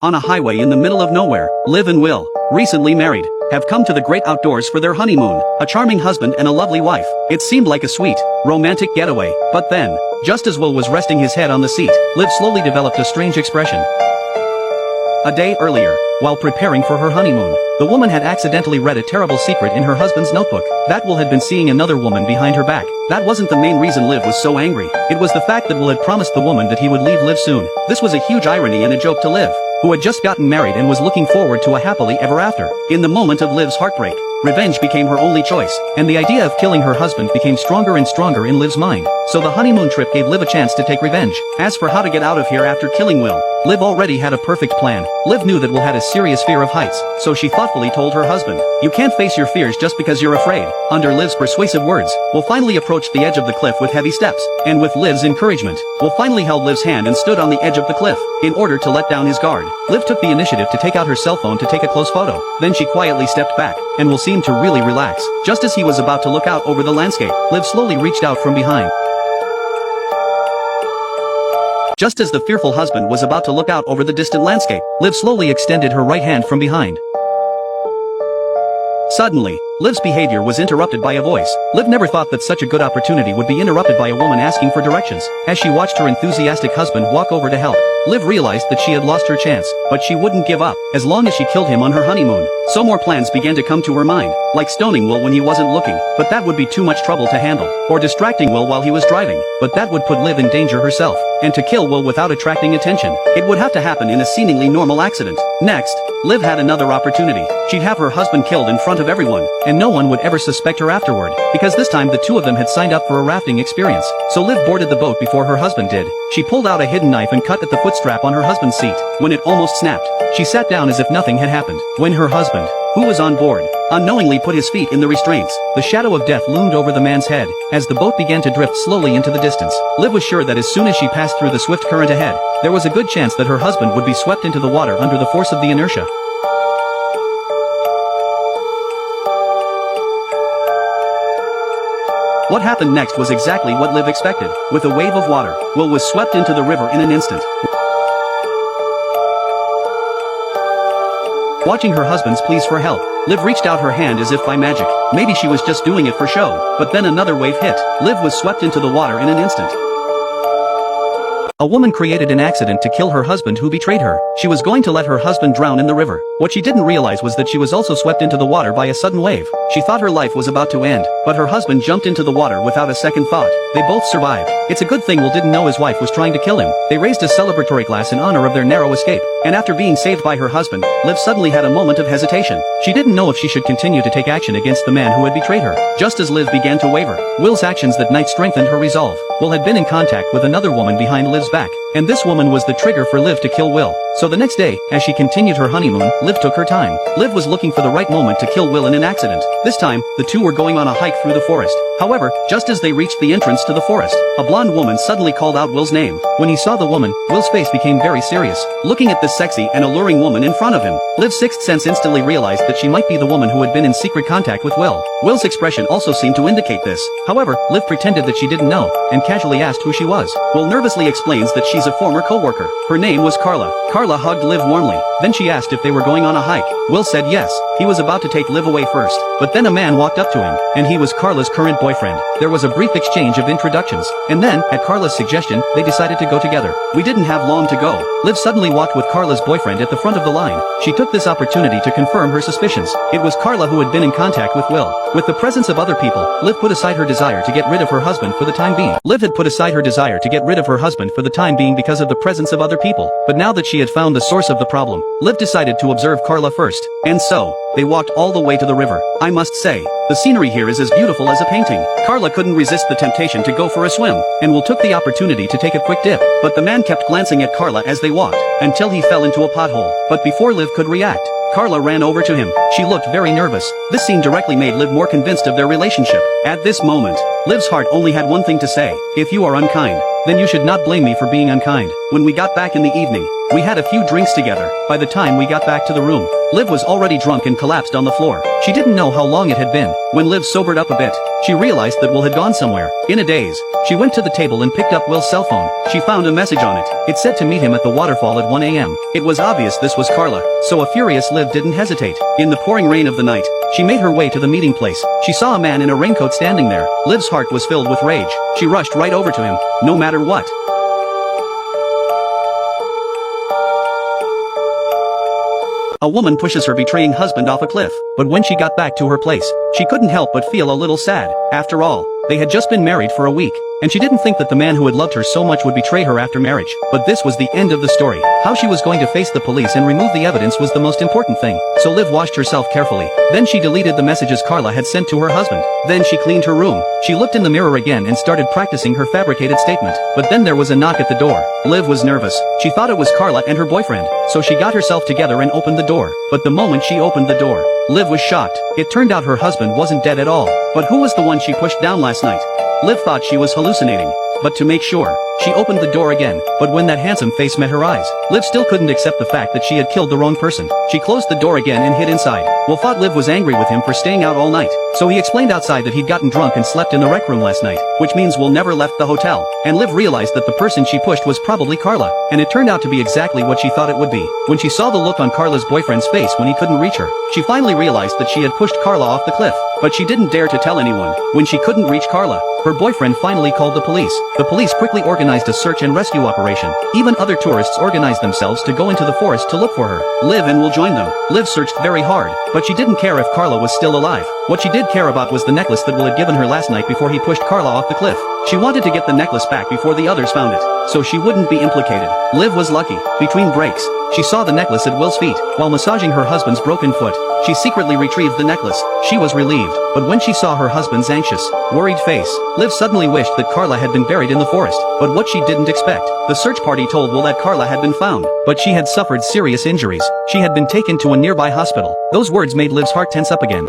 On a highway in the middle of nowhere, Liv and Will, recently married, have come to the great outdoors for their honeymoon. A charming husband and a lovely wife. It seemed like a sweet, romantic getaway. But then, just as Will was resting his head on the seat, Liv slowly developed a strange expression. A day earlier, while preparing for her honeymoon, the woman had accidentally read a terrible secret in her husband's notebook. That Will had been seeing another woman behind her back. That wasn't the main reason Liv was so angry. It was the fact that Will had promised the woman that he would leave Liv soon. This was a huge irony and a joke to Liv, who had just gotten married and was looking forward to a happily ever after. In the moment of Liv's heartbreak, revenge became her only choice, and the idea of killing her husband became stronger and stronger in Liv's mind. So the honeymoon trip gave Liv a chance to take revenge. As for how to get out of here after killing Will, Liv already had a perfect plan. Liv knew that Will had a serious fear of heights, so she thoughtfully told her husband, "You can't face your fears just because you're afraid." Under Liv's persuasive words, Will finally approached the edge of the cliff with heavy steps, and with Liv's encouragement, Will finally held Liv's hand and stood on the edge of the cliff. In order to let down his guard, Liv took the initiative to take out her cell phone to take a close photo. Then she quietly stepped back, and Will seemed to really relax. Just as he was about to look out over the landscape, Liv slowly reached out from behind. Just as the fearful husband was about to look out over the distant landscape, Liv slowly extended her right hand from behind. Suddenly, Liv's behavior was interrupted by a voice. Liv never thought that such a good opportunity would be interrupted by a woman asking for directions. As she watched her enthusiastic husband walk over to help, Liv realized that she had lost her chance, but she wouldn't give up, as long as she killed him on her honeymoon. So more plans began to come to her mind, like stoning Will when he wasn't looking, but that would be too much trouble to handle, or distracting Will while he was driving, but that would put Liv in danger herself, and to kill Will without attracting attention. It would have to happen in a seemingly normal accident. Next, Liv had another opportunity. She'd have her husband killed in front of everyone, and no one would ever suspect her afterward, because this time the two of them had signed up for a rafting experience. So Liv boarded the boat before her husband did. She pulled out a hidden knife and cut at the footstrap on her husband's seat. When it almost snapped, she sat down as if nothing had happened. When her husband, who was on board, unknowingly put his feet in the restraints, the shadow of death loomed over the man's head. As the boat began to drift slowly into the distance, Liv was sure that as soon as she passed through the swift current ahead, there was a good chance that her husband would be swept into the water under the force of the inertia. What happened next was exactly what Liv expected. With a wave of water, Will was swept into the river in an instant. Watching her husband's pleas for help, Liv reached out her hand as if by magic. Maybe she was just doing it for show, but then another wave hit. Liv was swept into the water in an instant. A woman created an accident to kill her husband who betrayed her. She was going to let her husband drown in the river. What she didn't realize was that she was also swept into the water by a sudden wave. She thought her life was about to end, but her husband jumped into the water without a second thought. They both survived. It's a good thing Will didn't know his wife was trying to kill him. They raised a celebratory glass in honor of their narrow escape. And after being saved by her husband, Liv suddenly had a moment of hesitation. She didn't know if she should continue to take action against the man who had betrayed her. Just as Liv began to waver, Will's actions that night strengthened her resolve. Will had been in contact with another woman behind Liv's back, and this woman was the trigger for Liv to kill Will. So the next day, as she continued her honeymoon, Liv took her time. Liv was looking for the right moment to kill Will in an accident. This time, the two were going on a hike through the forest. However, just as they reached the entrance to the forest, a blonde woman suddenly called out Will's name. When he saw the woman, Will's face became very serious. Looking at this sexy and alluring woman in front of him, Liv's sixth sense instantly realized that she might be the woman who had been in secret contact with Will. Will's expression also seemed to indicate this. However, Liv pretended that she didn't know, and casually asked who she was. Will nervously explains that she's a former co-worker. Her name was Carla. Carla hugged Liv warmly. Then she asked if they were going on a hike. Will said yes. He was about to take Liv away first, but then a man walked up to him, and he was Carla's current boyfriend. There was a brief exchange of introductions, and then, at Carla's suggestion, they decided to go together. We didn't have long to go. Liv suddenly walked with Carla's boyfriend at the front of the line. She took this opportunity to confirm her suspicions. It was Carla who had been in contact with Will. With the presence of other people, Liv put aside her desire to get rid of her husband for the time being. Liv had put aside her desire to get rid of her husband for the time being because of the presence of other people. But now that she had found the source of the problem, Liv decided to observe Carla first. And so, they walked all the way to the river. I must say, the scenery here is as beautiful as a painting. Carla couldn't resist the temptation to go for a swim, and Will took the opportunity to take a quick dip. But the man kept glancing at Carla as they walked, until he fell into a pothole. But before Liv could react, Carla ran over to him. She looked very nervous. This scene directly made Liv more convinced of their relationship. At this moment, Liv's heart only had one thing to say: if you are unkind, then you should not blame me for being unkind. When we got back in the evening, we had a few drinks together. By the time we got back to the room, Liv was already drunk and collapsed on the floor. She didn't know how long it had been. When Liv sobered up a bit, she realized that Will had gone somewhere. In a daze, she went to the table and picked up Will's cell phone. She found a message on it. It said to meet him at the waterfall at 1 a.m. It was obvious this was Carla, so a furious Liv didn't hesitate. In the pouring rain of the night, she made her way to the meeting place. She saw a man in a raincoat standing there. Liv's heart was filled with rage. She rushed right over to him, no matter what. A woman pushes her betraying husband off a cliff, but when she got back to her place, she couldn't help but feel a little sad. After all, they had just been married for a week, and she didn't think that the man who had loved her so much would betray her after marriage. But this was the end of the story. How she was going to face the police and remove the evidence was the most important thing, so Liv washed herself carefully. Then she deleted the messages Carla had sent to her husband. Then she cleaned her room. She looked in the mirror again and started practicing her fabricated statement. But then there was a knock at the door. Liv was nervous. She thought it was Carla and her boyfriend, so she got herself together and opened the door. But the moment she opened the door, Liv was shocked. It turned out her husband wasn't dead at all. But who was the one she pushed down last night? Liv thought she was hallucinating. But to make sure, she opened the door again. But when that handsome face met her eyes, Liv still couldn't accept the fact that she had killed the wrong person. She closed the door again and hid inside. Will thought Liv was angry with him for staying out all night, so he explained outside that he'd gotten drunk and slept in the rec room last night, which means Will never left the hotel. And Liv realized that the person she pushed was probably Carla, and it turned out to be exactly what she thought it would be. When she saw the look on Carla's boyfriend's face when he couldn't reach her, she finally realized that she had pushed Carla off the cliff. But she didn't dare to tell anyone. When she couldn't reach Carla, her boyfriend finally called the police. The police quickly organized a search and rescue operation. Even other tourists organized themselves to go into the forest to look for her. Liv and Will joined them. Liv searched very hard, but she didn't care if Carla was still alive. What she did care about was the necklace that Will had given her last night before he pushed Carla off the cliff. She wanted to get the necklace back before the others found it, so she wouldn't be implicated. Liv was lucky. Between breaks, she saw the necklace at Will's feet. While massaging her husband's broken foot, she secretly retrieved the necklace. She was relieved, but when she saw her husband's anxious, worried face, Liv suddenly wished that Carla had been buried in the forest. But what she didn't expect, the search party told Will that Carla had been found, but she had suffered serious injuries. She had been taken to a nearby hospital. Those words made Liv's heart tense up again.